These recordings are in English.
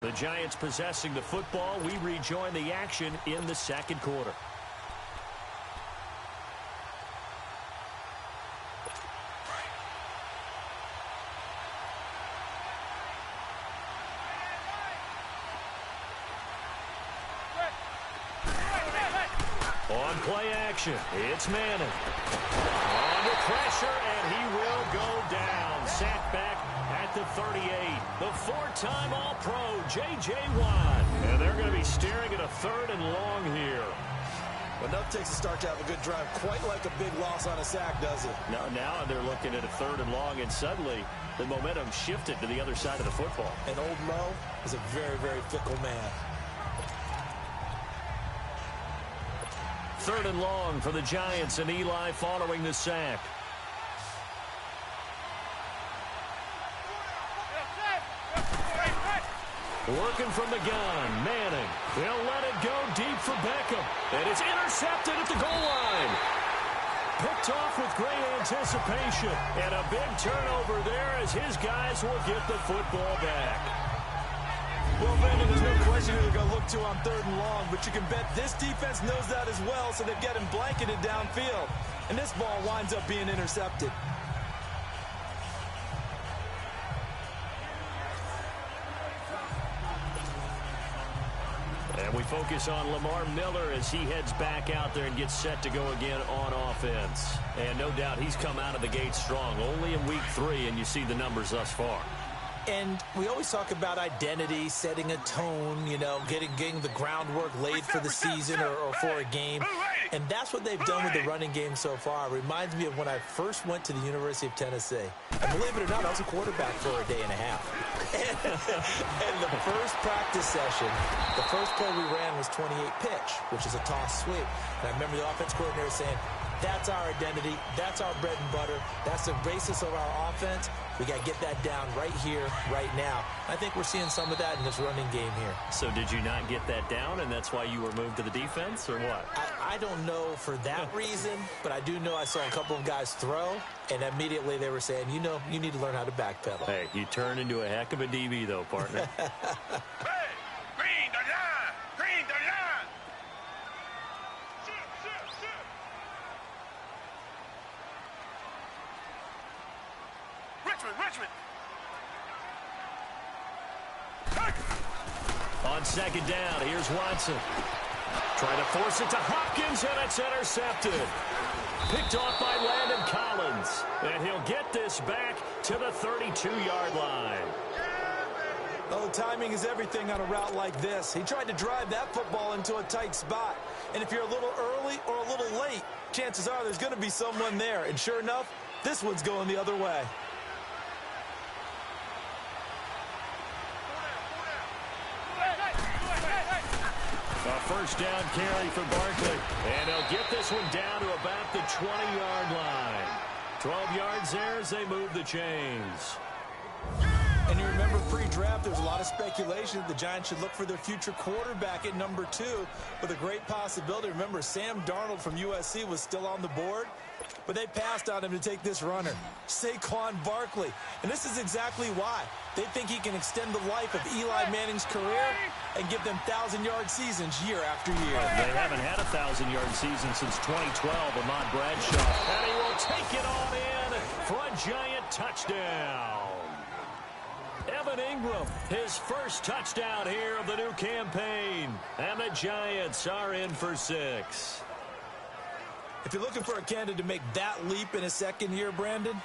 The Giants possessing the football. We rejoin the action in the second quarter. On play action, it's Madden. Under pressure, and he will go down. Sacked back at the 38. The four-time All-Pro, J.J. Watt. And they're going to be staring at a 3rd and long here. Well, enough takes a start to have a good drive. Quite like a big loss on a sack, does it? Now they're looking at a 3rd and long, and suddenly the momentum shifted to the other side of the football. And old Mo is a very, very fickle man. 3rd and long for the Giants, and Eli following the sack. Working from the gun, Manning. They'll let it go deep for Beckham. And it's intercepted at the goal line. Picked off with great anticipation. And a big turnover there as his guys will get the football back. Well, Brandon, there's no question who they're going to look to on 3rd and long, but you can bet this defense knows that as well, so they've got him blanketed downfield. And this ball winds up being intercepted. And we focus on Lamar Miller as he heads back out there and gets set to go again on offense. And no doubt he's come out of the gate strong, only in week 3, and you see the numbers thus far. And we always talk about identity, setting a tone, you know, getting the groundwork laid for the season or for a game. And that's what they've done with the running game so far. It reminds me of when I first went to the University of Tennessee. And believe it or not, I was a quarterback for a day and a half. And the first practice session, the first play we ran was 28 pitch, which is a toss sweep. And I remember the offense coordinator saying, that's our identity. That's our bread and butter. That's the basis of our offense. We got to get that down right here, right now. I think we're seeing some of that in this running game here. So did you not get that down, and that's why you were moved to the defense, or what? I don't know for that reason, but I do know I saw a couple of guys throw, and immediately they were saying, you know, you need to learn how to backpedal. Hey, you turned into a heck of a DB, though, partner. On 2nd down, here's Watson. Trying to force it to Hopkins, and it's intercepted. Picked off by Landon Collins. And he'll get this back to the 32-yard line. Oh, timing is everything on a route like this. He tried to drive that football into a tight spot. And if you're a little early or a little late, chances are there's going to be someone there. And sure enough, this one's going the other way. A 1st down carry for Barkley. And they'll get this one down to about the 20-yard line. 12 yards there as they move the chains. And you remember pre-draft, there was a lot of speculation that the Giants should look for their future quarterback at number 2 with a great possibility. Remember, Sam Darnold from USC was still on the board, but they passed on him to take this runner, Saquon Barkley. And this is exactly why. They think he can extend the life of Eli Manning's career and give them 1,000-yard seasons year after year. They haven't had a 1,000-yard season since 2012, Ahmad Bradshaw. And he will take it on in for a Giant touchdown. Evan Ingram, his first touchdown here of the new campaign. And the Giants are in for 6. If you're looking for a candidate to make that leap in his 2nd year, Brandon,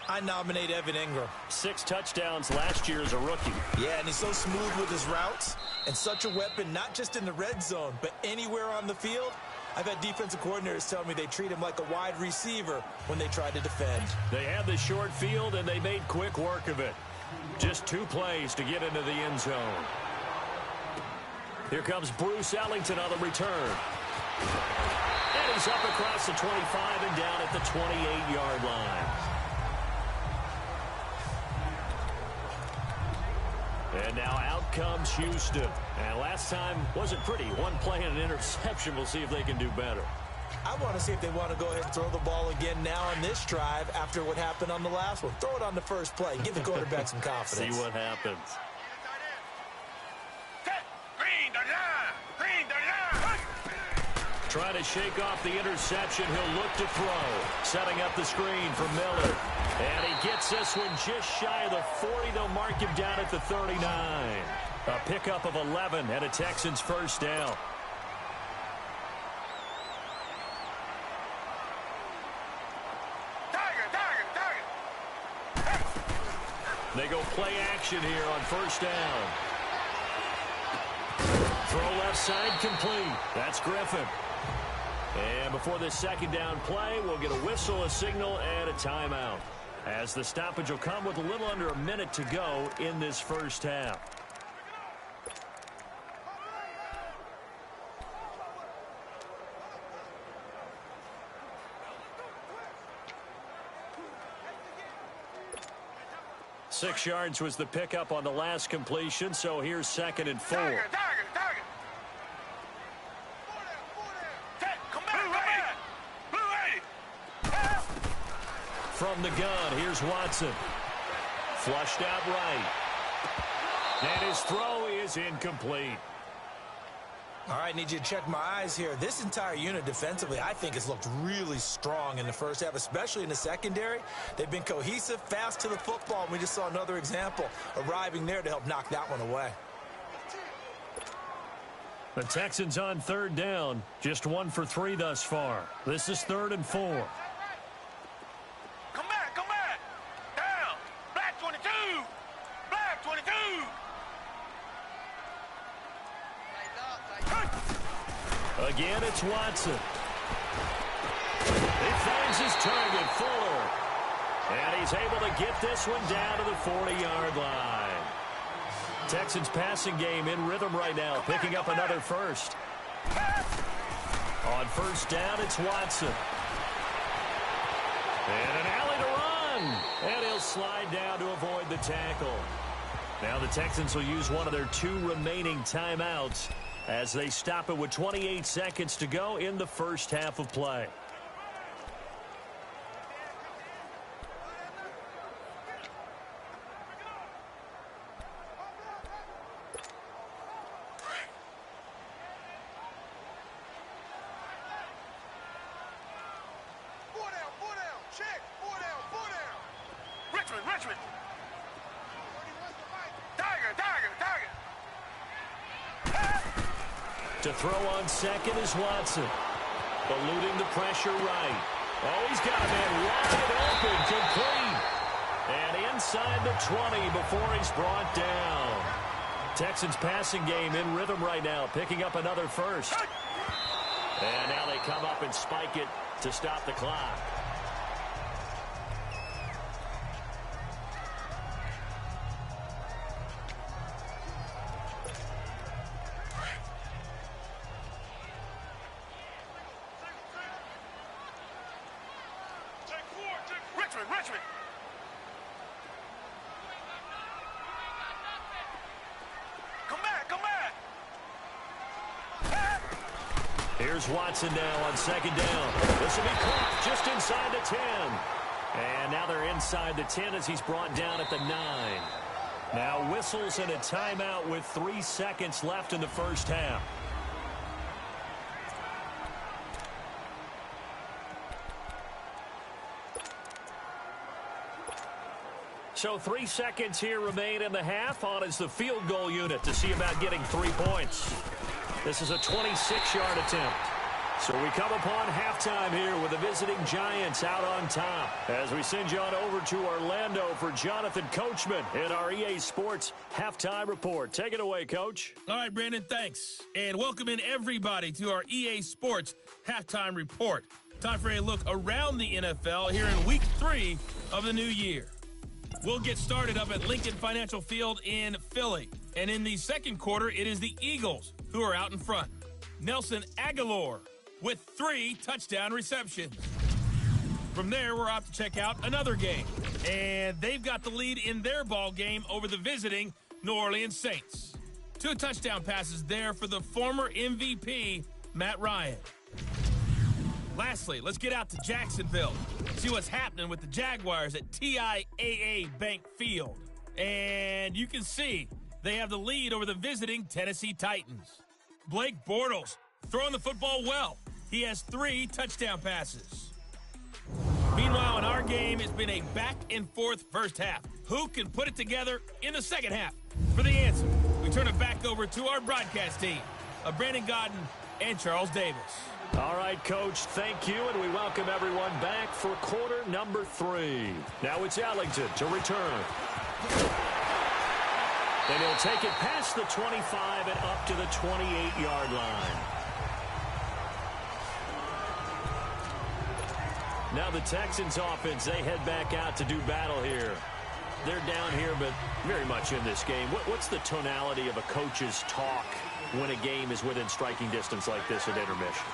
I nominate Evan Ingram. 6 touchdowns last year as a rookie. Yeah, and he's so smooth with his routes and such a weapon, not just in the red zone, but anywhere on the field. I've had defensive coordinators tell me they treat him like a wide receiver when they try to defend. They had the short field, and they made quick work of it. Just 2 plays to get into the end zone. Here comes Bruce Ellington on the return. And he's up across the 25 and down at the 28-yard line. And now out comes Houston. And last time wasn't pretty. 1 play and an interception. We'll see if they can do better. I want to see if they want to go ahead and throw the ball again now on this drive after what happened on the last one. Throw it on the first play. Give the quarterback some confidence. See what happens. Trying to shake off the interception. He'll look to throw. Setting up the screen for Miller. And he gets this one just shy of the 40. They'll mark him down at the 39. A pickup of 11 and a Texans first down. They go play action here on first down. Throw left side complete. That's Griffin. And before this second down play, we'll get a whistle, a signal, and a timeout, as the stoppage will come with a little under a minute to go in this first half. Six yards was the pickup on the last completion, so here's 2nd and 4. From the gun, here's Watson. Flushed out right. And his throw is incomplete. All right, need you to check my eyes here. This entire unit defensively, I think, has looked really strong in the first half, especially in the secondary. They've been cohesive, fast to the football, and we just saw another example arriving there to help knock that one away. The Texans on 3rd down, just 1 for 3 thus far. This is 3rd and 4. Come back, down, black 22, black 22. Again, it's Watson. He finds his target, Fuller. And he's able to get this one down to the 40-yard line. Texans passing game in rhythm right now, picking up another first. On first down, it's Watson. And an alley to run. And he'll slide down to avoid the tackle. Now the Texans will use one of their 2 remaining timeouts as they stop it with 28 seconds to go in the first half of play. Richmond. Tiger. To throw on second is Watson. Eluding the pressure right. Oh, he's got a man wide open, complete. And inside the 20 before he's brought down. Texans passing game in rhythm right now, picking up another first. And now they come up and spike it to stop the clock. Richmond. Come back. Here's Watson now on second down. This will be caught just inside the 10. And now they're inside the 10 as he's brought down at the 9. Now whistles and a timeout with 3 seconds left in the first half. So 3 seconds here remain in the half. On is the field goal unit to see about getting 3 points. This is a 26-yard attempt. So we come upon halftime here with the visiting Giants out on top. As we send you on over to Orlando for Jonathan Coachman in our EA Sports Halftime Report. Take it away, Coach. All right, Brandon, thanks. And welcome in everybody to our EA Sports Halftime Report. Time for a look around the NFL here in Week 3 of the new year. We'll get started up at Lincoln Financial Field in Philly. And in the second quarter, it is the Eagles who are out in front. Nelson Aguilar with 3 touchdown receptions. From there, we're off to check out another game. And they've got the lead in their ball game over the visiting New Orleans Saints. 2 touchdown passes there for the former MVP, Matt Ryan. Lastly, let's get out to Jacksonville. See what's happening with the Jaguars at TIAA Bank Field. And you can see they have the lead over the visiting Tennessee Titans. Blake Bortles throwing the football well. He has 3 touchdown passes. Meanwhile, in our game, it's been a back-and-forth first half. Who can put it together in the second half? For the answer, we turn it back over to our broadcast team of Brandon Godden and Charles Davis. All right, Coach, thank you, and we welcome everyone back for quarter number 3. Now it's Ellington to return. And he'll take it past the 25 and up to the 28-yard line. Now the Texans offense, they head back out to do battle here. They're down here, but very much in this game. What's the tonality of a coach's talk when a game is within striking distance like this at intermission?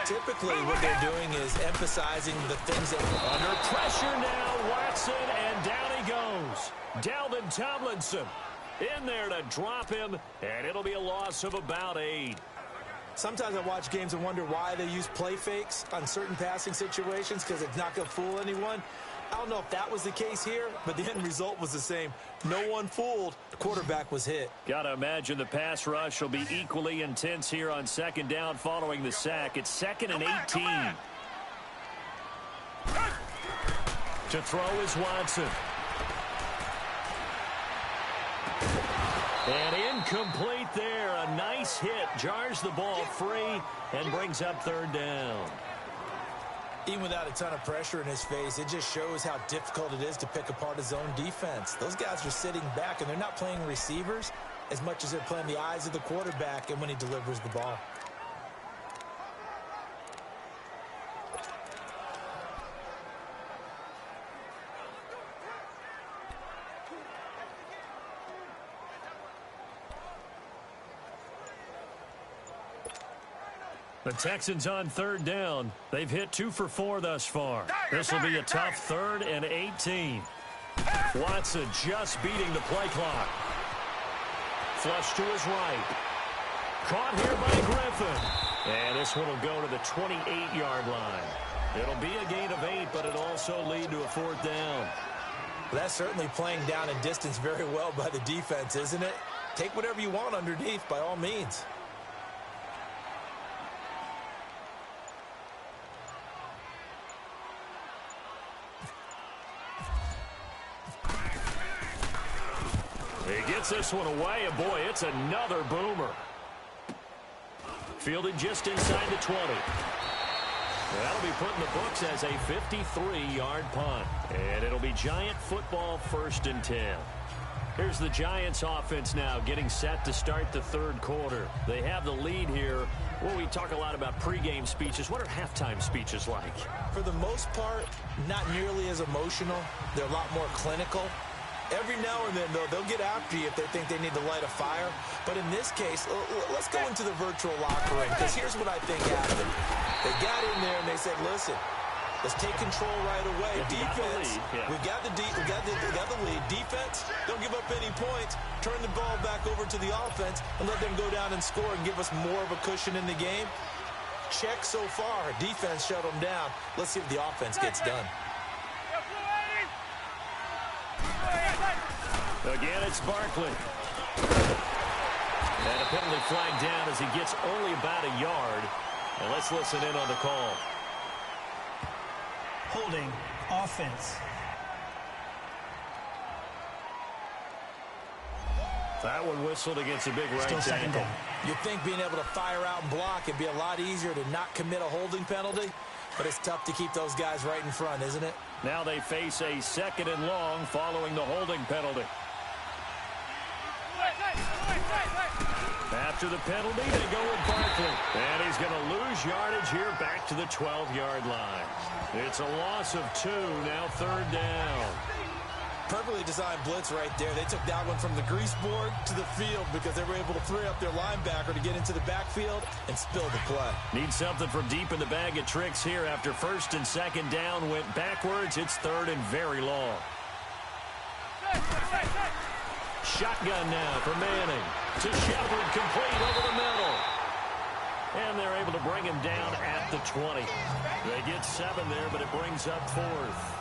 Typically, what they're doing is emphasizing the things that... Under pressure now, Watson, and down he goes. Dalvin Tomlinson in there to drop him, and it'll be a loss of about 8. Sometimes I watch games and wonder why they use play fakes on certain passing situations, because it's not going to fool anyone. I don't know if that was the case here, but the end result was the same. No one fooled. The quarterback was hit. Got to imagine the pass rush will be equally intense here on second down following the sack. It's 2nd and 18. To throw is Watson. And incomplete there. A nice hit. Jars the ball free and brings up 3rd down. Even without a ton of pressure in his face, it just shows how difficult it is to pick apart his own defense. Those guys are sitting back, and they're not playing receivers as much as they're playing the eyes of the quarterback and when he delivers the ball. The Texans on 3rd down. They've hit 2 for 4 thus far. This will be a tough 3rd and 18. Watson just beating the play clock. Flush to his right. Caught here by Griffin. And this one will go to the 28-yard line. It'll be a gain of 8, but it'll also lead to a 4th down. That's certainly playing down in distance very well by the defense, isn't it? Take whatever you want underneath, by all means. He gets this one away, and boy, it's another boomer. Fielded just inside the 20. That'll be put in the books as a 53-yard punt. And it'll be Giant football 1st and 10. Here's the Giants offense now getting set to start the 3rd quarter. They have the lead here. Well, we talk a lot about pregame speeches. What are halftime speeches like? For the most part, not nearly as emotional. They're a lot more clinical. Every now and then, though, they'll get after you if they think they need to light a fire. But in this case, let's go into the virtual locker room, because here's what I think happened. They got in there and they said, listen, let's take control right away. Defense, we got the lead. Defense, don't give up any points. Turn the ball back over to the offense and let them go down and score and give us more of a cushion in the game. Check so far. Defense shut them down. Let's see if the offense gets done. Again, it's Barkley. And a penalty flag down as he gets only about a yard. And let's listen in on the call. Holding offense. That one whistled against a big right Still 2nd ankle. down. You'd think being able to fire out and block would be a lot easier to not commit a holding penalty, but it's tough to keep those guys right in front, isn't it? Now they face a 2nd and long following the holding penalty. After the penalty, they go with Barkley. And he's going to lose yardage here back to the 12-yard line. It's a loss of 2, now 3rd down. Perfectly designed blitz right there. They took that one from the grease board to the field because they were able to free up their linebacker to get into the backfield and spill the play. Need something from deep in the bag of tricks here after 1st and 2nd down went backwards. It's 3rd and very long. Shotgun now for Manning. To Shepard, complete over the middle. And they're able to bring him down at the 20. They get 7 there, but it brings up 4th.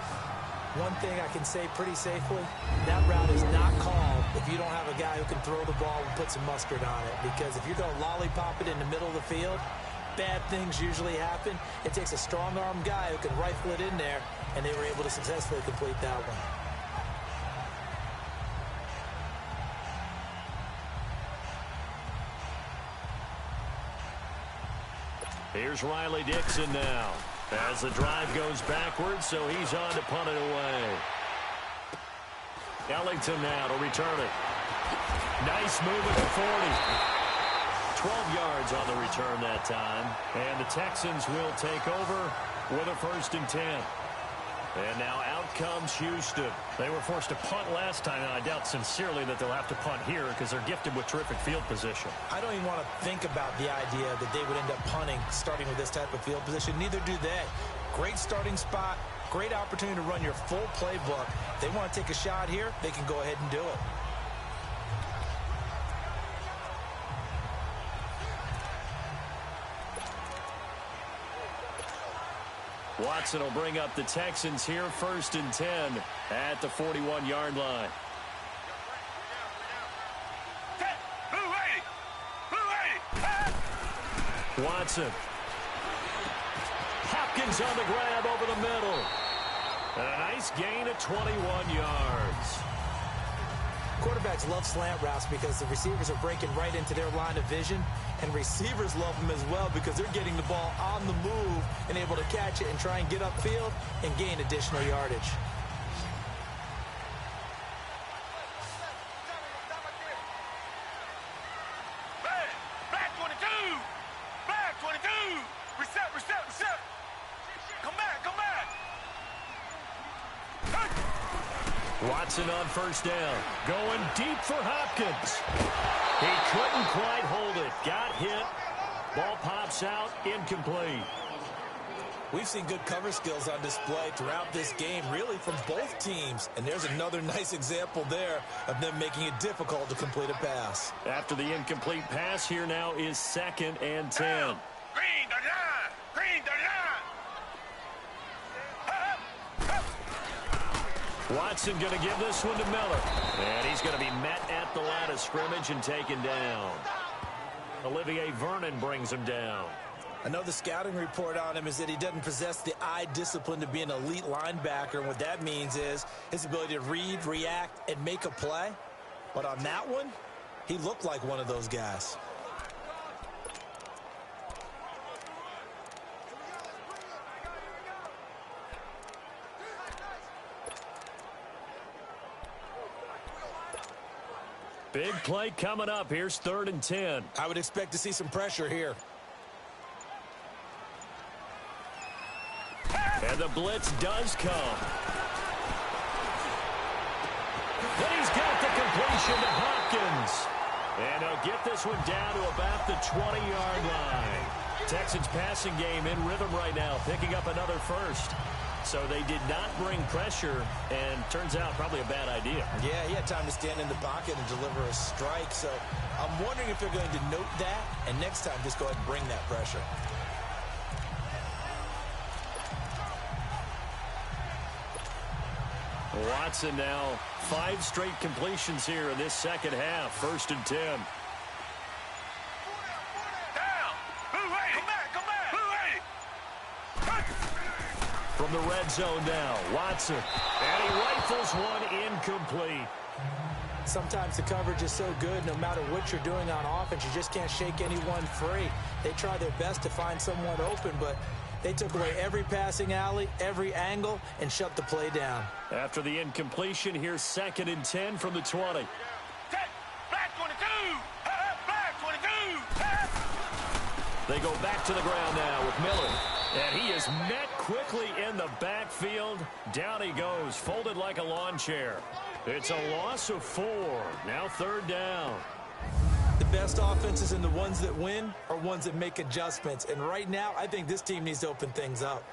One thing I can say pretty safely, that route is not called if you don't have a guy who can throw the ball and put some mustard on it. Because if you're going to lollipop it in the middle of the field, bad things usually happen. It takes a strong-arm guy who can rifle it in there, and they were able to successfully complete that one. Here's Riley Dixon now as the drive goes backwards, so he's on to punt it away. Ellington now to return it. Nice move at the 40. 12 yards on the return that time. And the Texans will take over with a 1st and 10. And now out comes Houston. They were forced to punt last time, and I doubt sincerely that they'll have to punt here because they're gifted with terrific field position. I don't even want to think about the idea that they would end up punting starting with this type of field position. Neither do they. Great starting spot, great opportunity to run your full playbook. If they want to take a shot here, they can go ahead and do it. Watson will bring up the Texans here, 1st and 10 at the 41-yard line. Watson. Hopkins on the grab over the middle. And a nice gain of 21 yards. Quarterbacks love slant routes because the receivers are breaking right into their line of vision, and receivers love them as well because they're getting the ball on the move and able to catch it and try and get upfield and gain additional yardage. Back 22! Back 22! Reset! Come back! Watson on 1st down. Going deep for Hopkins. He couldn't quite hold it. Got hit. Ball pops out. Incomplete. We've seen good cover skills on display throughout this game, really from both teams. And there's another nice example there of them making it difficult to complete a pass. After the incomplete pass, here now is 2nd and 10. Green 39! Green 39! Watson going to give this one to Miller. And he's going to be met at the line of scrimmage and taken down. Olivier Vernon brings him down. I know the scouting report on him is that he doesn't possess the eye discipline to be an elite linebacker. And what that means is his ability to read, react, and make a play. But on that one, he looked like one of those guys. Big play coming up. Here's 3rd and 10. I would expect to see some pressure here. And the blitz does come. Then he's got the completion to Hopkins. And he'll get this one down to about the 20-yard line. Texans passing game in rhythm right now, picking up another 1st. So they did not bring pressure, and turns out probably a bad idea. Yeah, he had time to stand in the pocket and deliver a strike. So I'm wondering if they're going to note that, and next time just go ahead and bring that pressure. Watson now 5 straight completions here in this 2nd half. 1st and 10. Down! Come back! From the red zone now, Watson. And he rifles one incomplete. Sometimes the coverage is so good, no matter what you're doing on offense, you just can't shake anyone free. They try their best to find someone open, but they took away every passing alley, every angle, and shut the play down. After the incompletion, here's 2nd and 10 from the 20. Back 22! Back 22! They go back to the ground now with Miller. And he is met quickly in the backfield. Down he goes, folded like a lawn chair. It's a loss of 4. Now 3rd down. The best offenses and the ones that win are ones that make adjustments. And right now, I think this team needs to open things up.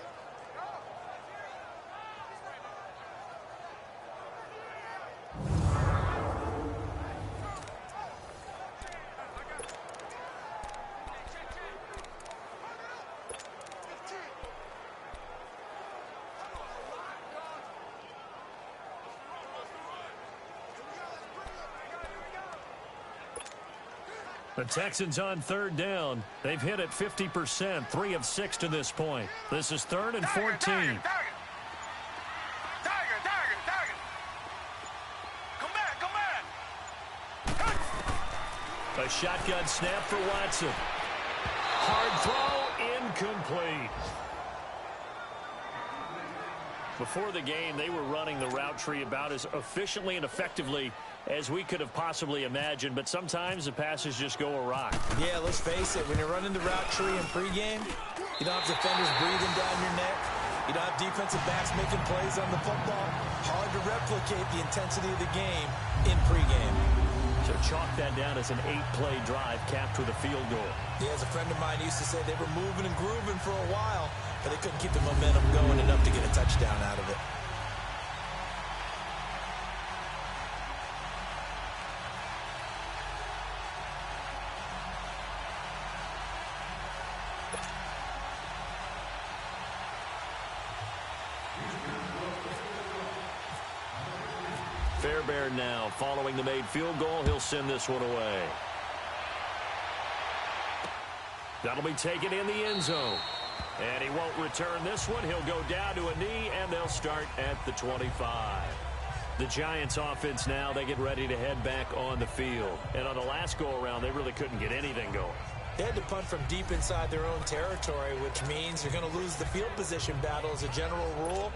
The Texans on third down. They've hit it 50%, 3 of 6 to this point. This is 3rd and 14. Tiger. Come back. A shotgun snap for Watson. Hard throw, incomplete. Before the game, they were running the route tree about as efficiently and effectively as we could have possibly imagined, but sometimes the passes just go awry. Yeah, let's face it, when you're running the route tree in pregame, you don't have defenders breathing down your neck. You don't have defensive backs making plays on the football. Hard to replicate the intensity of the game in pregame. So chalk that down as an 8-play drive capped with a field goal. Yeah, as a friend of mine used to say, they were moving and grooving for a while, but they couldn't keep the momentum going enough to get a touchdown out of it. Fairbairn now following the made field goal. He'll send this one away. That'll be taken in the end zone. And he won't return this one. He'll go down to a knee, and they'll start at the 25. The Giants offense now, they get ready to head back on the field. And on the last go-around, they really couldn't get anything going. They had to punt from deep inside their own territory, which means you're going to lose the field position battle as a general rule.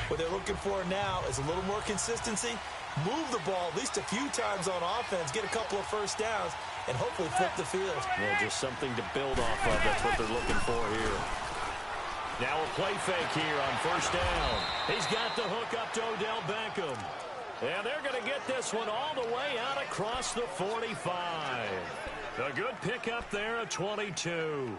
What they're looking for now is a little more consistency, move the ball at least a few times on offense, get a couple of first downs, and hopefully flip the field. Well, just something to build off of. That's what they're looking for here. Now a play fake here on first down. He's got the hook up to Odell Beckham. And they're going to get this one all the way out across the 45. A good pickup there at 22.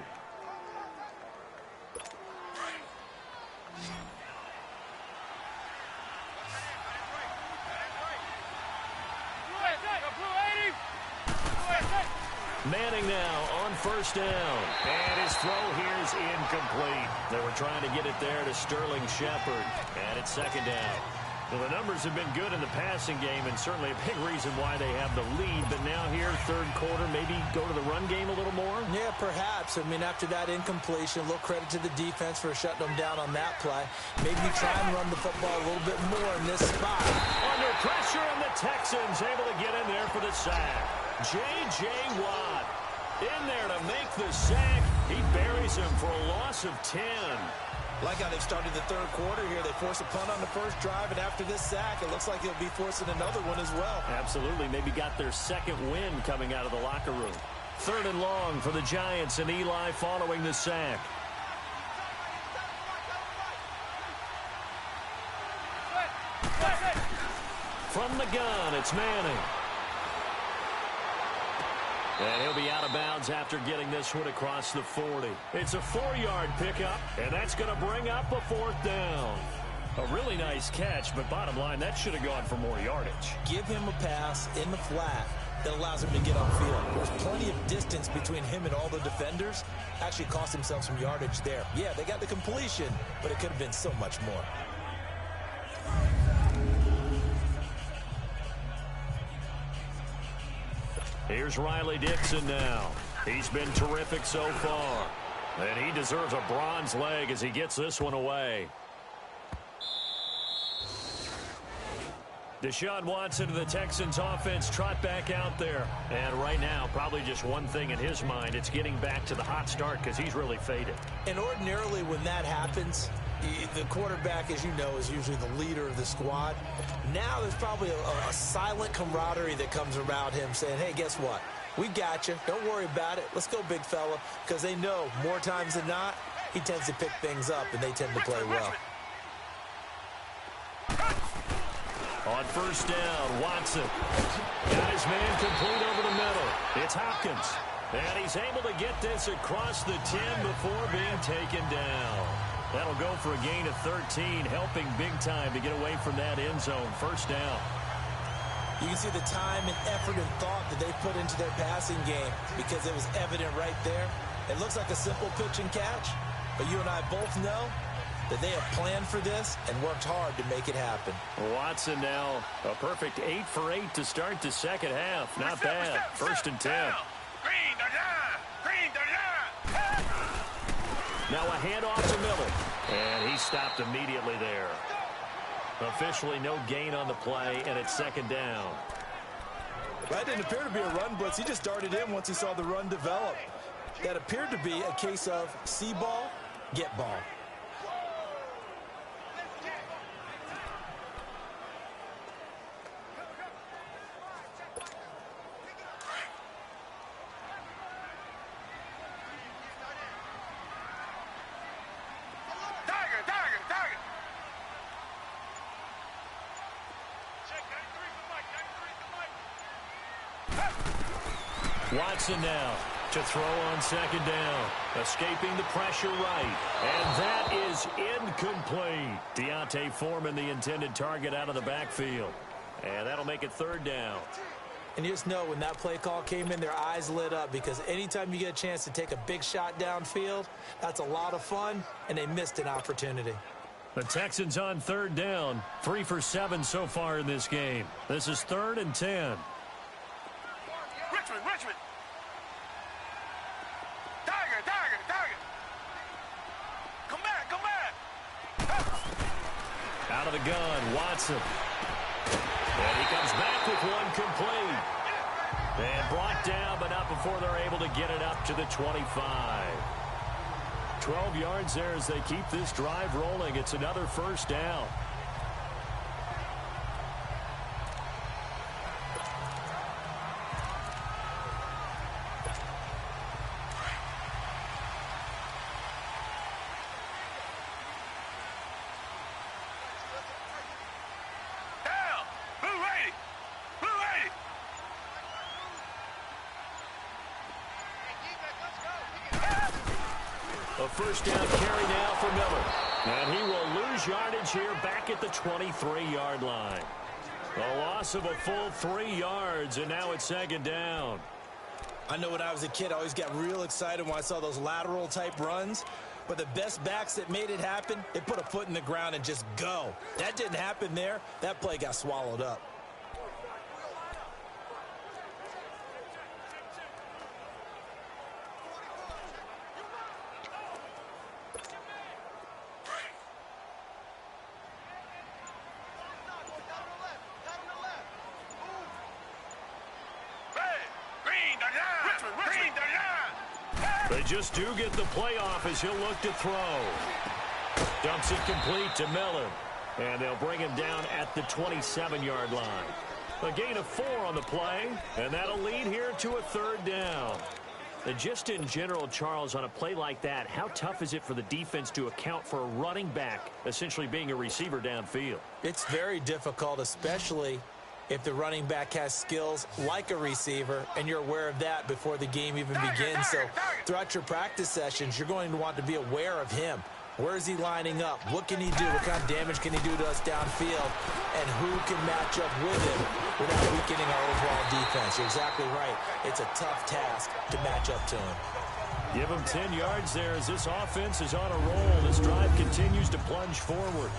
Manning now on first down. And his throw here is incomplete. They were trying to get it there to Sterling Shepard. And it's second down. Well, the numbers have been good in the passing game, and certainly a big reason why they have the lead. But now here, third quarter, maybe go to the run game a little more? Yeah, perhaps. I mean, after that incompletion, a little credit to the defense for shutting them down on that play. Maybe try and run the football a little bit more in this spot. Under pressure, and the Texans able to get in there for the sack. J.J. Watt in there to make the sack. He buries him for a loss of 10. Like how they've started the third quarter here. They force a punt on the first drive, and after this sack, it looks like they'll be forcing another one as well. Absolutely. Maybe got their second win coming out of the locker room. Third and long for the Giants, and Eli following the sack. From the gun, it's Manning. And he'll be out of bounds after getting this one across the 40. It's a 4-yard pickup, and that's going to bring up a fourth down. A really nice catch, but bottom line, that should have gone for more yardage. Give him a pass in the flat that allows him to get upfield. There's plenty of distance between him and all the defenders. Actually cost himself some yardage there. Yeah, they got the completion, but it could have been so much more. Here's Riley Dixon now. He's been terrific so far. And he deserves a bronze leg as he gets this one away. Deshaun Watson and the Texans offense trot back out there. And right now, probably just one thing in his mind. It's getting back to the hot start because he's really faded. And ordinarily when that happens, the quarterback, as you know, is usually the leader of the squad. Now there's probably a silent camaraderie that comes around him saying, hey, guess what? We got you. Don't worry about it. Let's go, big fella. Because they know more times than not, he tends to pick things up, and they tend to play well. On first down, Watson got his man complete over the middle. It's Hopkins. And he's able to get this across the 10 before being taken down. That'll go for a gain of 13, helping big time to get away from that end zone. First down. You can see the time and effort and thought that they put into their passing game because it was evident right there. It looks like a simple pitch and catch, but you and I both know that they have planned for this and worked hard to make it happen. Watson now a perfect 8 for 8 to start the second half. Not bad. First and 10. Green, Now a handoff to Miller. And he stopped immediately there. Officially no gain on the play, and it's second down. That didn't appear to be a run blitz. He just darted in once he saw the run develop. That appeared to be a case of see ball, get ball. Watson now to throw on second down. Escaping the pressure right. And that is incomplete. Deontay Foreman, the intended target, out of the backfield. And that'll make it third down. And you just know when that play call came in, their eyes lit up, because anytime you get a chance to take a big shot downfield, that's a lot of fun, and they missed an opportunity. The Texans on third down. 3 for 7 so far in this game. This is 3rd and 10. Richmond. Tiger. Come back. Out of the gun, Watson. And he comes back with one complete. And brought down, but not before they're able to get it up to the 25. 12 yards there as they keep this drive rolling. It's another first down. A first down carry now for Miller. And he will lose yardage here back at the 23-yard line. A loss of a full 3 yards, and now it's second down. I know when I was a kid, I always got real excited when I saw those lateral-type runs. But the best backs that made it happen, they put a foot in the ground and just go. That didn't happen there. That play got swallowed up. They just do get the playoff as he'll look to throw. Dumps it complete to Miller. And they'll bring him down at the 27-yard line. A gain of 4 on the play, and that'll lead here to a third down. And just in general, Charles, on a play like that, how tough is it for the defense to account for a running back essentially being a receiver downfield? It's very difficult, especially if the running back has skills like a receiver, and you're aware of that before the game even begins. So throughout your practice sessions, you're going to want to be aware of him. Where is he lining up? What can he do? What kind of damage can he do to us downfield? And who can match up with him without weakening our overall defense? You're exactly right. It's a tough task to match up to him. Give him 10 yards there as this offense is on a roll. This drive continues to plunge forward.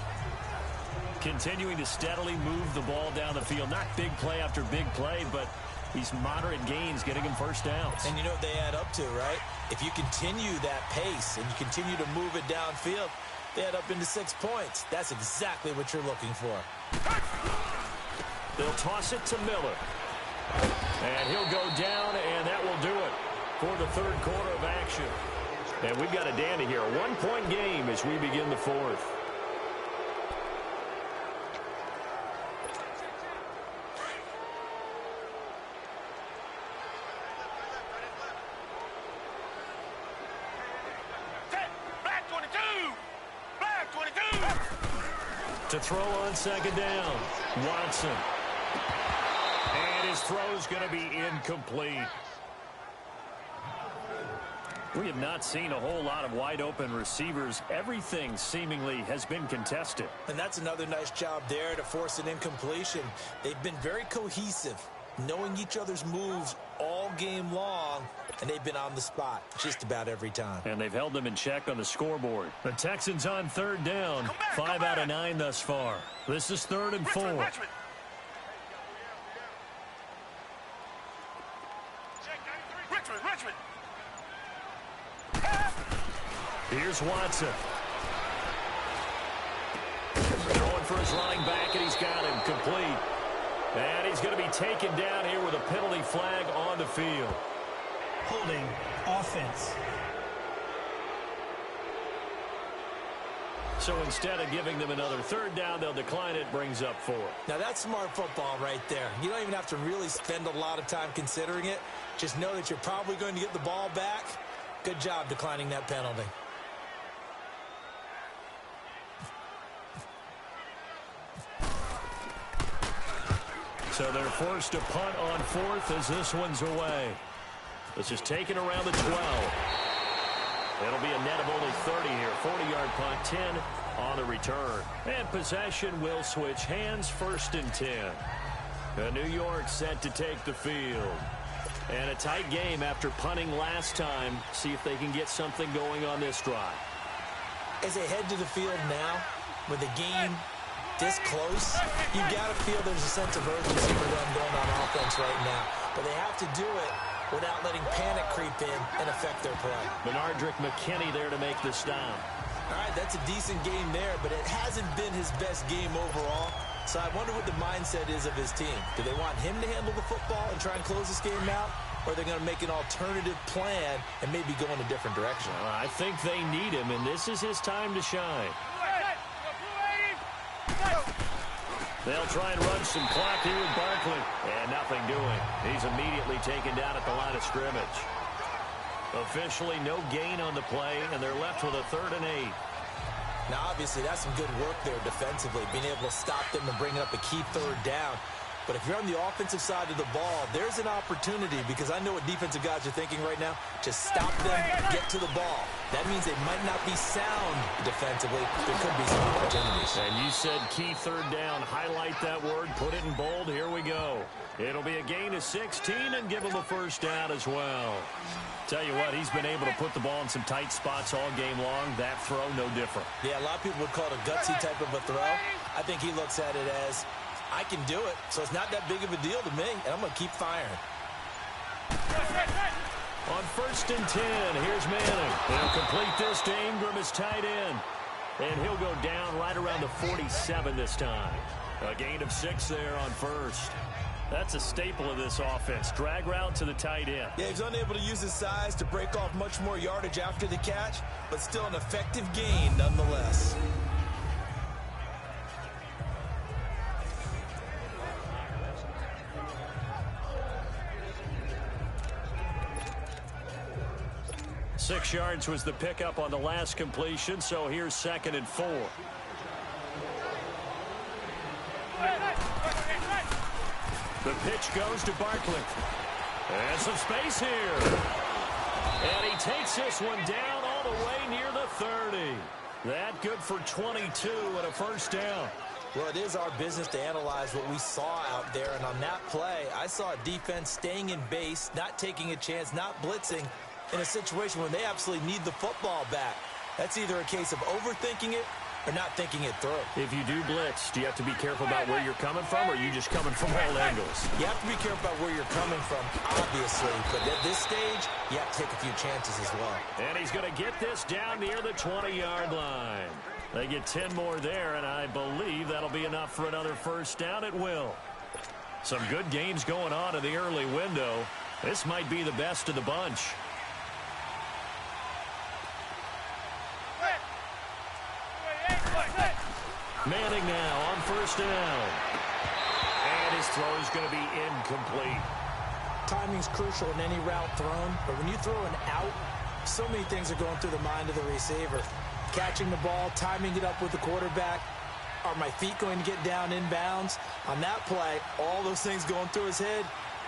Continuing to steadily move the ball down the field. Not big play after big play, but these moderate gains getting him first downs. And you know what they add up to, right? If you continue that pace and you continue to move it downfield, they add up into 6 points. That's exactly what you're looking for. They'll toss it to Miller. And he'll go down, and that will do it for the third quarter of action. And we've got a dandy here. A 1-point game as we begin the fourth. To throw on second down, Watson. And his throw's going to be incomplete. We have not seen a whole lot of wide-open receivers. Everything seemingly has been contested. And that's another nice job there to force an incompletion. They've been very cohesive, knowing each other's moves all game long, and they've been on the spot just about every time. And they've held them in check on the scoreboard. The Texans on third down. 5 out of 9 thus far. This is 3rd and 4. Here's Watson. Throwing for his running back, and he's got him complete. And he's going to be taken down here with a penalty flag on the field. Holding offense. So instead of giving them another third down, they'll decline it, brings up 4. Now, that's smart football right there. You don't even have to really spend a lot of time considering it. Just know that you're probably going to get the ball back. Good job declining that penalty. So they're forced to punt on 4th as this one's away. This is taken around the 12. It'll be a net of only 30 here. 40-yard punt, 10 on the return. And possession will switch hands, 1st and 10. New York set to take the field. And a tight game after punting last time. See if they can get something going on this drive. As they head to the field now, with the game this close, you got to feel there's a sense of urgency for them going on offense right now. But they have to do it without letting panic creep in and affect their play. Benardrick McKinney there to make the stop. All right, that's a decent game there, but it hasn't been his best game overall. So I wonder what the mindset is of his team. Do they want him to handle the football and try and close this game out? Or are they going to make an alternative plan and maybe go in a different direction? I think they need him, and this is his time to shine. They'll try and run some clock here with Barkley. And nothing doing. He's immediately taken down at the line of scrimmage. Officially no gain on the play, and they're left with a 3rd and 8. Now, obviously, that's some good work there defensively, being able to stop them and bring up a key 3rd down. But if you're on the offensive side of the ball, there's an opportunity, because I know what defensive guys are thinking right now. Just stop them, get to the ball. That means they might not be sound defensively. There could be some opportunities. And you said key 3rd down. Highlight that word. Put it in bold. Here we go. It'll be a gain of 16 and give him a 1st down as well. Tell you what, he's been able to put the ball in some tight spots all game long. That throw, no different. Yeah, a lot of people would call it a gutsy type of a throw. I think he looks at it as, I can do it, so it's not that big of a deal to me, and I'm going to keep firing. On 1st and 10, here's Manning. He'll complete this to Ingram as tight end. And he'll go down right around the 47 this time. A gain of 6 there on 1st. That's a staple of this offense. Drag route to the tight end. Yeah, he's unable to use his size to break off much more yardage after the catch, but still an effective gain nonetheless. Six yards was the pickup on the last completion, so here's 2nd and 4. The pitch goes to Barkley. And some space here. And he takes this one down all the way near the 30. That good for 22 and a 1st down. Well, it is our business to analyze what we saw out there, and on that play, I saw a defense staying in base, not taking a chance, not blitzing, in a situation where they absolutely need the football back. That's either a case of overthinking it or not thinking it through. If you do blitz, do you have to be careful about where you're coming from, or are you just coming from all angles? You have to be careful about where you're coming from, obviously, but at this stage, you have to take a few chances as well. And he's going to get this down near the 20-yard line. They get 10 more there, and I believe that'll be enough for another 1st down. It will. Some good games going on in the early window. This might be the best of the bunch. Manning now on 1st down. And his throw is going to be incomplete. Timing's crucial in any route thrown, but when you throw an out, so many things are going through the mind of the receiver. Catching the ball, timing it up with the quarterback. Are my feet going to get down inbounds? On that play, all those things going through his head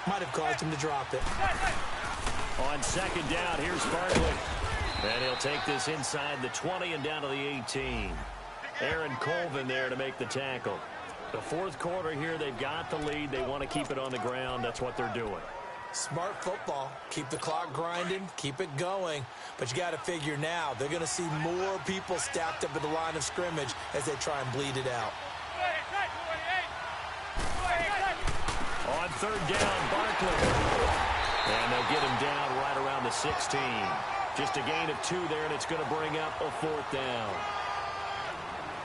might have caused him to drop it. On 2nd down, here's Barkley. And he'll take this inside the 20 and down to the 18. Aaron Colvin there to make the tackle. The 4th quarter here, they've got the lead. They want to keep it on the ground. That's what they're doing. Smart football. Keep the clock grinding. Keep it going. But you got to figure now, they're going to see more people stacked up at the line of scrimmage as they try and bleed it out. On 3rd down, Barkley. And they'll get him down right around the 16. Just a gain of 2 there, and it's going to bring up a 4th down.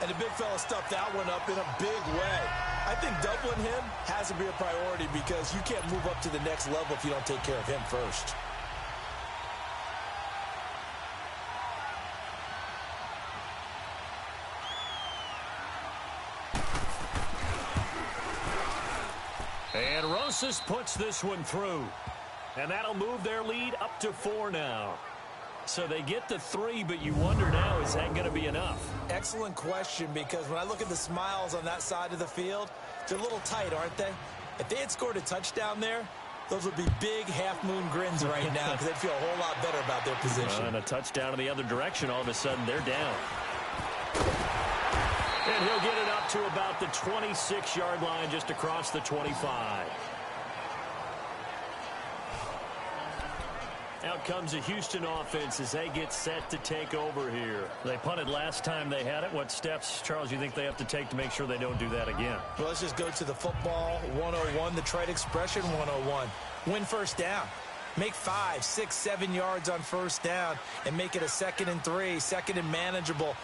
And the big fella stuffed that one up in a big way. I think doubling him has to be a priority because you can't move up to the next level if you don't take care of him first. And Rosas puts this one through. And that'll move their lead up to 4 now. So they get to 3, but you wonder now, is that going to be enough? Excellent question, because when I look at the smiles on that side of the field, they're a little tight, aren't they? If they had scored a touchdown there, those would be big half-moon grins right now because they'd feel a whole lot better about their position. And a touchdown in the other direction, all of a sudden they're down. And he'll get it up to about the 26-yard line, just across the 25. Out comes the Houston offense as they get set to take over here. They punted last time they had it. What steps, Charles, you think they have to take to make sure they don't do that again? Well, let's just go to the football 101, the trite expression 101. Win first down. Make 5, 6, 7 yards on first down and make it a 2nd and 3, 2nd and manageable.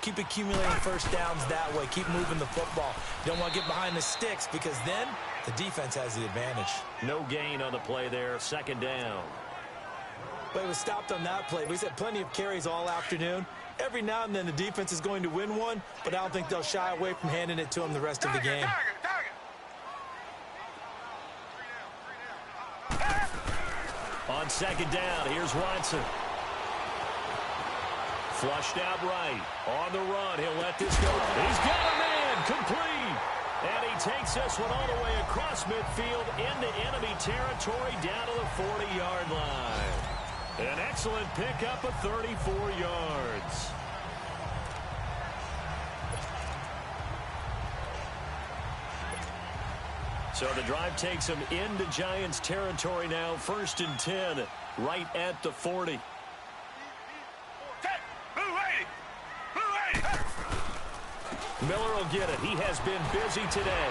Keep accumulating first downs that way. Keep moving the football. You don't want to get behind the sticks because then the defense has the advantage. No gain on the play there, 2nd down. But it was stopped on that play. We've had plenty of carries all afternoon. Every now and then the defense is going to win one, but I don't think they'll shy away from handing it to them the rest of the game. On 2nd down, here's Watson. Flushed out right. On the run, he'll let this go. He's got a man, complete. And he takes this one all the way across midfield into enemy territory down to the 40-yard line. An excellent pickup of 34 yards. So the drive takes him into Giants territory now. 1st and 10, right at the 40. Miller will get it. He has been busy today.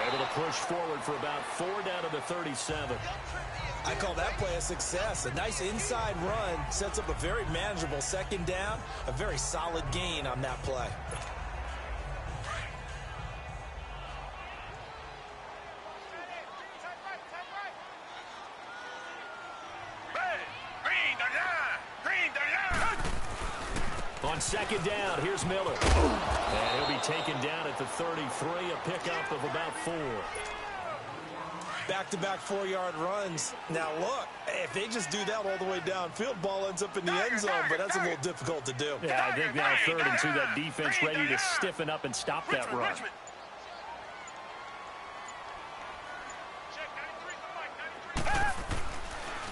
Able to push forward for about 4 down to the 37. I call that play a success. A nice inside run sets up a very manageable 2nd down. A very solid gain on that play. On 2nd down, here's Miller. And he'll be taken down at the 33, a pickup of about 4. Back-to-back 4-yard runs. Now, look, if they just do that all the way downfield, ball ends up in the end zone, but that's a little difficult to do. Yeah, I think now 3rd and 2, that defense ready to stiffen up and stop that run.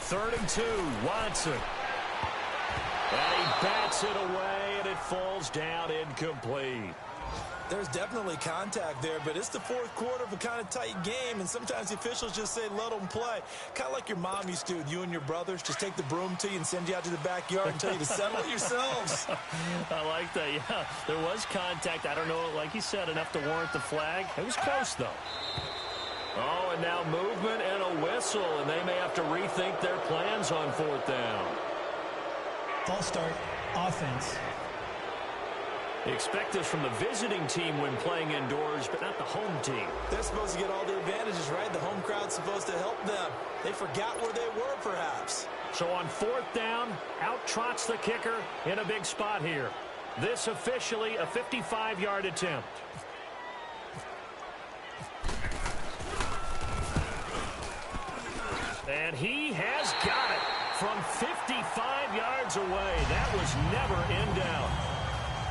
3rd and 2, Watson. And he bats it away, and it falls down incomplete. There's definitely contact there, but it's the 4th quarter of a kind of tight game, and sometimes the officials just say, let them play. Kind of like your mom used to with you and your brothers. Just take the broom to you and send you out to the backyard and tell you to settle it yourselves. I like that, yeah. There was contact. I don't know, like you said, enough to warrant the flag. It was close, though. Oh, and now movement and a whistle, and they may have to rethink their plans on 4th down. False start, offense. Expect this from the visiting team when playing indoors, but not the home team. They're supposed to get all the advantages, right? The home crowd's supposed to help them. They forgot where they were, perhaps. So on 4th down, out trots the kicker in a big spot here. This officially a 55-yard attempt. And he has got it from 55 yards away. That was never in doubt.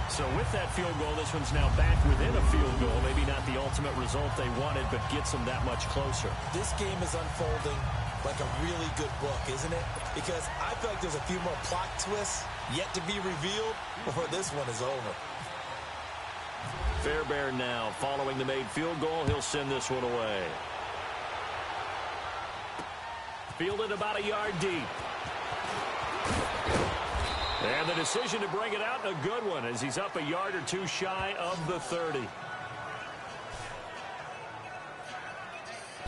So with that field goal, this one's now back within a field goal. Maybe not the ultimate result they wanted, but gets them that much closer. This game is unfolding like a really good book, isn't it? Because I feel like there's a few more plot twists yet to be revealed before this one is over. Fairbairn now following the made field goal. He'll send this one away. Fielded about a yard deep. And the decision to bring it out, a good one, as he's up a yard or 2 shy of the 30.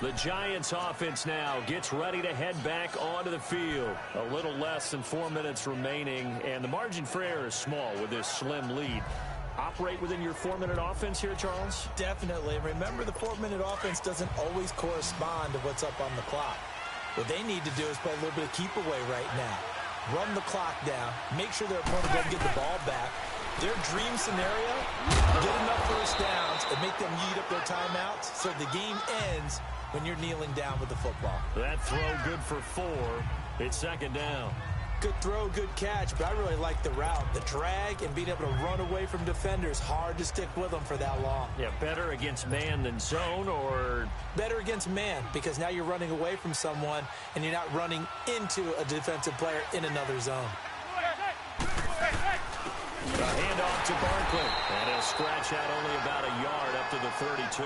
The Giants offense now gets ready to head back onto the field. A little less than 4 minutes remaining, and the margin for error is small with this slim lead. Operate within your 4-minute offense here, Charles? Definitely. Remember, the 4-minute offense doesn't always correspond to what's up on the clock. What they need to do is play a little bit of keep away right now. Run the clock down. Make sure their opponent doesn't get the ball back. Their dream scenario, get enough first downs and make them eat up their timeouts so the game ends when you're kneeling down with the football. That throw good for 4. It's second down. Good throw, good catch, but I really like the route. The drag and being able to run away from defenders, hard to stick with them for that long. Yeah, better against man than zone, or? Better against man, because now you're running away from someone and you're not running into a defensive player in another zone. A handoff to Barkley, and he'll scratch out only about a yard up to the 32.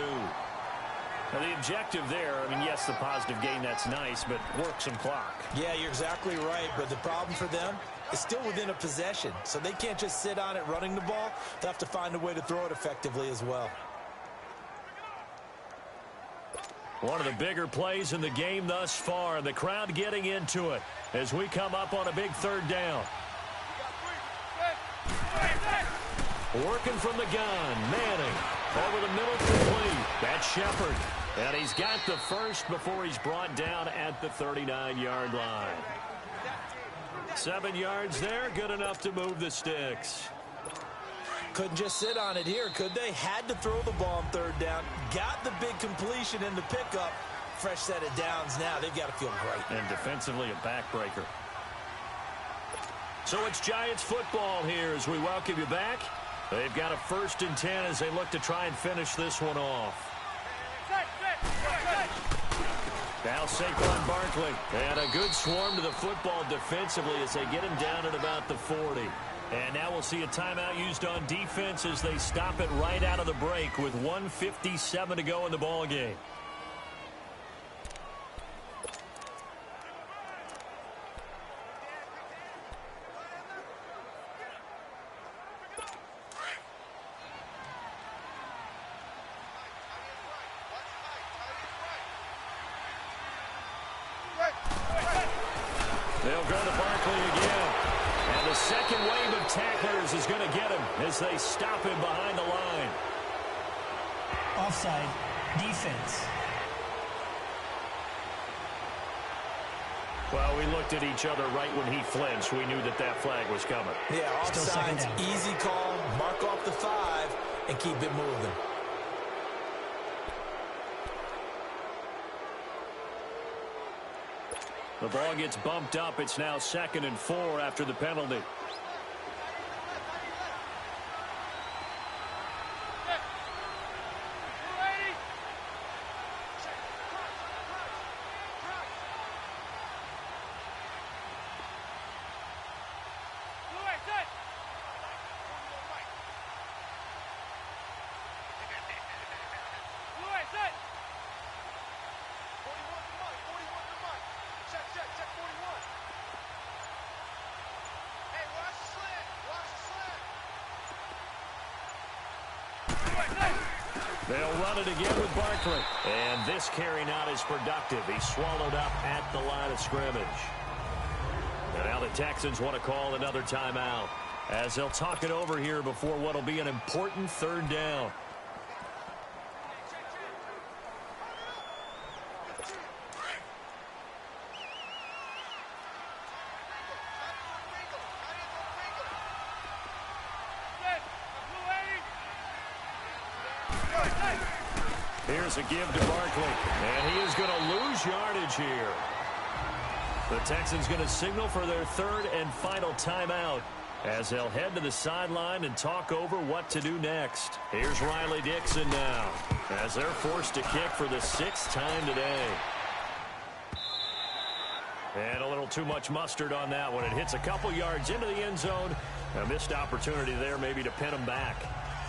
Now, the objective there, I mean, yes, the positive gain, that's nice, but work some clock. Yeah, you're exactly right, but the problem for them is still within a possession, so they can't just sit on it running the ball. They'll have to find a way to throw it effectively as well. One of the bigger plays in the game thus far, the crowd getting into it as we come up on a big third down. Working from the gun, Manning. Over the middle complete. That's Shepard. And he's got the first before he's brought down at the 39-yard line. 7 yards there, good enough to move the sticks. Couldn't just sit on it here, could they? Had to throw the ball on third down. Got the big completion in the pickup. Fresh set of downs now. They've got to feel great. And defensively a backbreaker. So it's Giants football here as we welcome you back. They've got a 1st and 10 as they look to try and finish this one off. Now Saquon Barkley. And a good swarm to the football defensively as they get him down at about the 40. And now we'll see a timeout used on defense as they stop it right out of the break with 1:57 to go in the ball game. They'll go to Barkley again. And the second wave of tacklers is going to get him as they stop him behind the line. Offside, defense. Well, we looked at each other right when he flinched. We knew that that flag was coming. Yeah, offside's easy call. Mark off the 5 and keep it moving. The ball gets bumped up. It's now 2nd and 4 after the penalty. They'll run it again with Barkley. And this carry not as productive. He's swallowed up at the line of scrimmage. And now the Texans want to call another timeout as they'll talk it over here before what will be an important 3rd down. Here's a give to Barkley, and he is going to lose yardage here. The Texans going to signal for their 3rd and final timeout as they'll head to the sideline and talk over what to do next. Here's Riley Dixon now as they're forced to kick for the 6th time today. And a little too much mustard on that one. It hits a couple yards into the end zone. A missed opportunity there maybe to pin him back.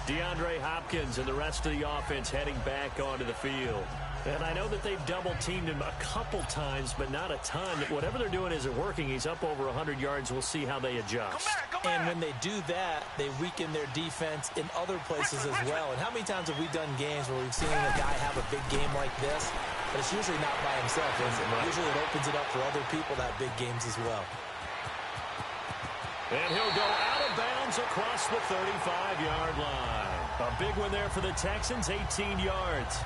DeAndre Hopkins and the rest of the offense heading back onto the field. And I know that they've double-teamed him a couple times, but not a ton. Whatever they're doing isn't working. He's up over 100 yards. We'll see how they adjust. And when they do that, they weaken their defense in other places as well. And how many times have we done games where we've seen a guy have a big game like this, but it's usually not by himself, is it? Right. Usually it opens it up for other people to have big games as well. And he'll go out of bounds across the 35-yard line. A big one there for the Texans, 18 yards.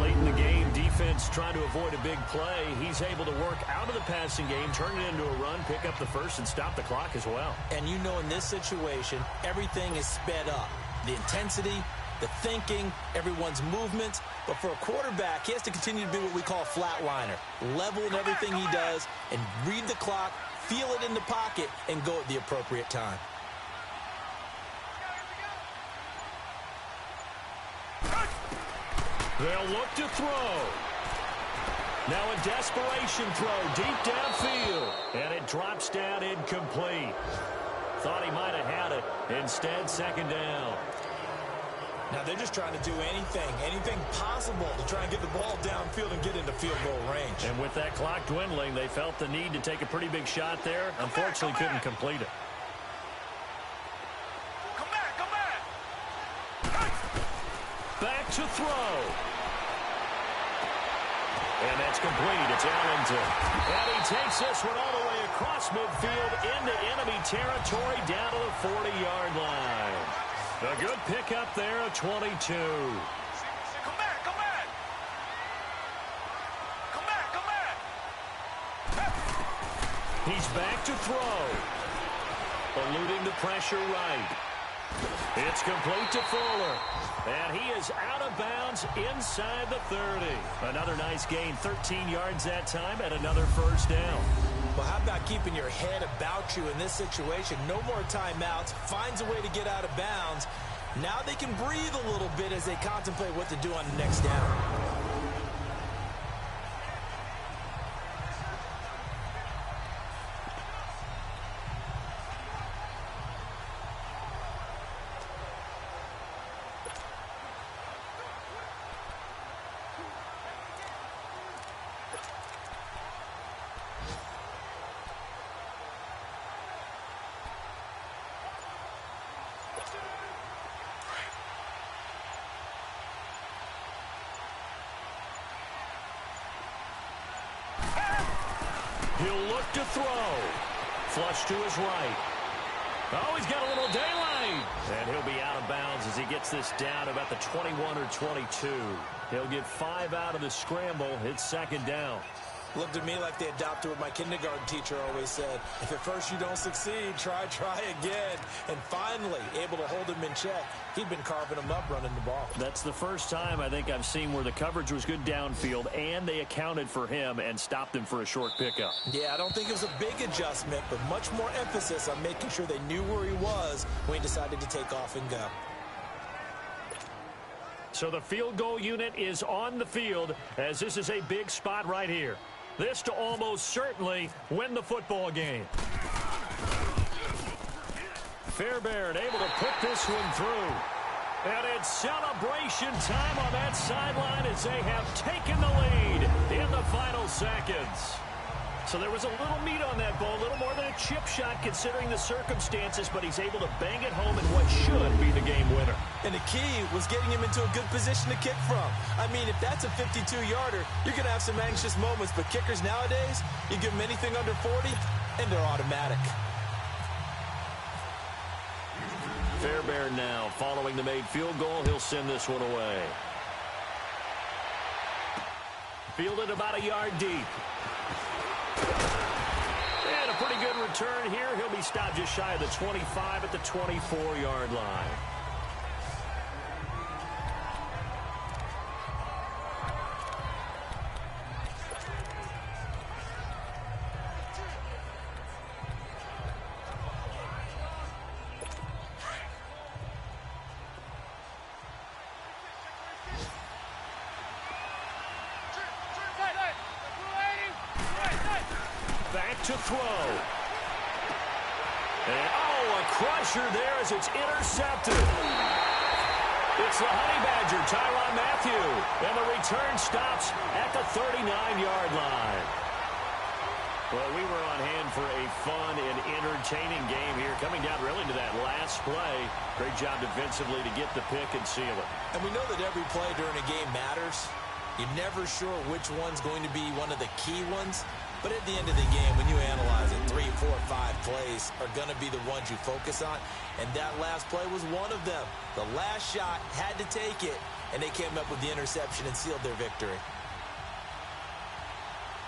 Late in the game, defense trying to avoid a big play. He's able to work out of the passing game, turn it into a run, pick up the first, and stop the clock as well. And you know in this situation, everything is sped up. The intensity, the thinking, everyone's movements. But for a quarterback, he has to continue to be what we call a flatliner. Level in everything he does and read the clock, feel it in the pocket, and go at the appropriate time. They'll look to throw. Now a desperation throw deep downfield. And it drops down incomplete. Thought he might have had it. Instead, second down. Now they're just trying to do anything possible to try and get the ball downfield and get into field goal range. And with that clock dwindling, they felt the need to take a pretty big shot there. Unfortunately, couldn't complete it. Come back. Back to throw. And that's complete. It's Ellington. And he takes this one all the way across midfield into enemy territory down to the 40-yard line. A good pickup there of 22. Come back. He's back to throw. Eluding the pressure right. It's complete to Fuller. And he is out of bounds inside the 30. Another nice gain, 13 yards that time, and another first down. Well, how about keeping your head about you in this situation? No more timeouts. Finds a way to get out of bounds. Now they can breathe a little bit as they contemplate what to do on the next down. He'll look to throw. Flush to his right. Oh, he's got a little daylight. And he'll be out of bounds as he gets this down about the 21 or 22. He'll get 5 out of the scramble. It's second down. Looked at me like they adopted what my kindergarten teacher always said. If at first you don't succeed, try again. And finally, able to hold him in check. He'd been carving him up running the ball. That's the first time I think I've seen where the coverage was good downfield and they accounted for him and stopped him for a short pickup. Yeah, I don't think it was a big adjustment, but much more emphasis on making sure they knew where he was when he decided to take off and go. So the field goal unit is on the field as this is a big spot right here. This to almost certainly win the football game. Fairbairn able to put this one through. And it's celebration time on that sideline as they have taken the lead in the final seconds. So there was a little meat on that ball, a little more than a chip shot considering the circumstances, but he's able to bang it home in what should be the game winner. And the key was getting him into a good position to kick from. I mean, if that's a 52-yarder, you're going to have some anxious moments, but kickers nowadays, you give them anything under 40, and they're automatic. Fairbairn now following the made field goal. He'll send this one away. Fielded about a yard deep. And a pretty good return here. He'll be stopped just shy of the 25 at the 24-yard line. To throw. And, a crusher there as it's intercepted. It's the Honey Badger, Tyrann Mathieu. And the return stops at the 39-yard line. Well, we were on hand for a fun and entertaining game here. Coming down really to that last play. Great job defensively to get the pick and seal it. And we know that every play during a game matters. You're never sure which one's going to be one of the key ones. But at the end of the game, when you analyze it, 3, 4, 5 plays are going to be the ones you focus on. And that last play was one of them. The last shot had to take it, and they came up with the interception and sealed their victory.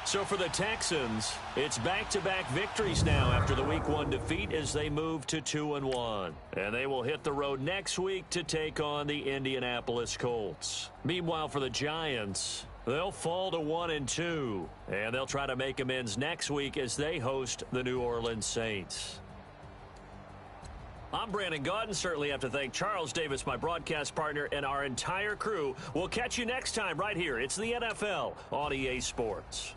So for the Texans, it's back-to-back victories now after the Week 1 defeat as they move to 2-1. And they will hit the road next week to take on the Indianapolis Colts. Meanwhile, for the Giants, they'll fall to 1-2, and they'll try to make amends next week as they host the New Orleans Saints. I'm Brandon Gaudin. Certainly have to thank Charles Davis, my broadcast partner, and our entire crew. We'll catch you next time right here. It's the NFL on EA Sports.